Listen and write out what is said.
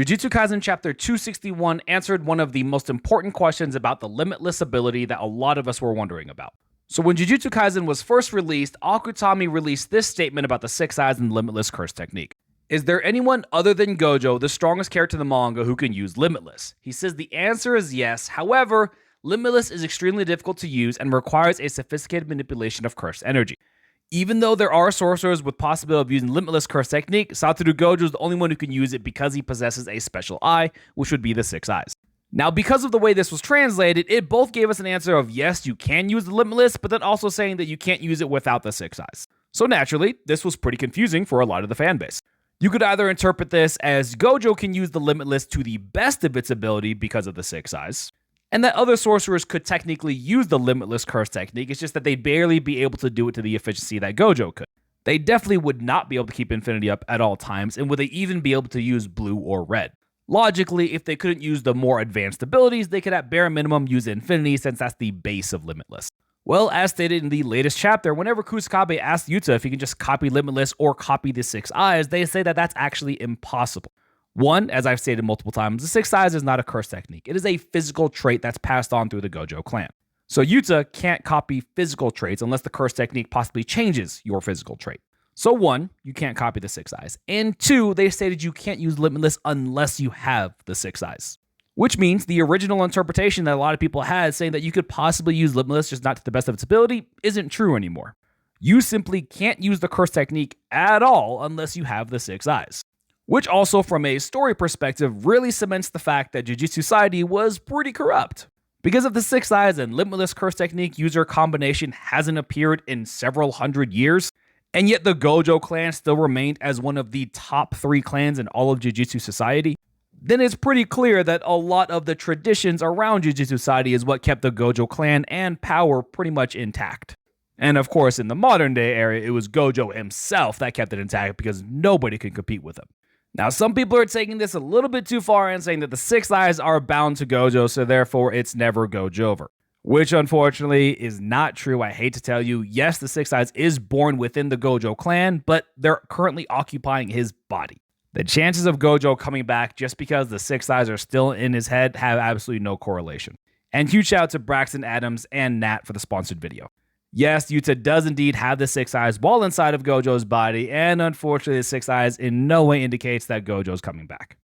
Jujutsu Kaisen Chapter 261 answered one of the most important questions about the Limitless ability that a lot of us were wondering about. So when Jujutsu Kaisen was first released, Akutami released this statement about the 6 eyes and Limitless curse technique. Is there anyone other than Gojo, the strongest character in the manga, who can use Limitless? He says the answer is yes. However, Limitless is extremely difficult to use and requires a sophisticated manipulation of cursed energy. Even though there are sorcerers with possibility of using Limitless curse technique, Satoru Gojo is the only one who can use it because he possesses a special eye, which would be the 6 eyes. Now, because of the way this was translated, it both gave us an answer of yes, you can use the Limitless, but then also saying that you can't use it without the 6 eyes. So naturally, this was pretty confusing for a lot of the fanbase. You could either interpret this as Gojo can use the Limitless to the best of its ability because of the 6 eyes, and that other sorcerers could technically use the Limitless curse technique, it's just that they'd barely be able to do it to the efficiency that Gojo could. They definitely would not be able to keep Infinity up at all times, and would they even be able to use blue or red? Logically, if they couldn't use the more advanced abilities, they could at bare minimum use Infinity since that's the base of Limitless. Well, as stated in the latest chapter, whenever Kusakabe asked Yuta if he can just copy Limitless or copy the 6 eyes, they say that that's actually impossible. One, as I've stated multiple times, the 6 eyes is not a curse technique. It is a physical trait that's passed on through the Gojo clan. So Yuta can't copy physical traits unless the curse technique possibly changes your physical trait. So 1, you can't copy the 6 eyes. And 2, they stated you can't use Limitless unless you have the 6 eyes. Which means the original interpretation that a lot of people had saying that you could possibly use Limitless just not to the best of its ability isn't true anymore. You simply can't use the curse technique at all unless you have the 6 eyes. Which also, from a story perspective, really cements the fact that Jujutsu Society was pretty corrupt. Because of the 6 eyes and Limitless curse technique user combination hasn't appeared in several hundred years, and yet the Gojo clan still remained as one of the top 3 clans in all of Jujutsu Society, then it's pretty clear that a lot of the traditions around Jujutsu Society is what kept the Gojo clan and power pretty much intact. And of course, in the modern day era, it was Gojo himself that kept it intact because nobody could compete with him. Now, some people are taking this a little bit too far and saying that the 6 eyes are bound to Gojo, so therefore it's never Gojo over. Which unfortunately is not true. I hate to tell you, yes, the 6 eyes is born within the Gojo clan, but they're currently occupying his body. The chances of Gojo coming back just because the 6 eyes are still in his head have absolutely no correlation. And huge shout out to Braxton Adams and Nat for the sponsored video. Yes, Yuta does indeed have the 6 eyes while inside of Gojo's body, and unfortunately the 6 eyes in no way indicates that Gojo's coming back.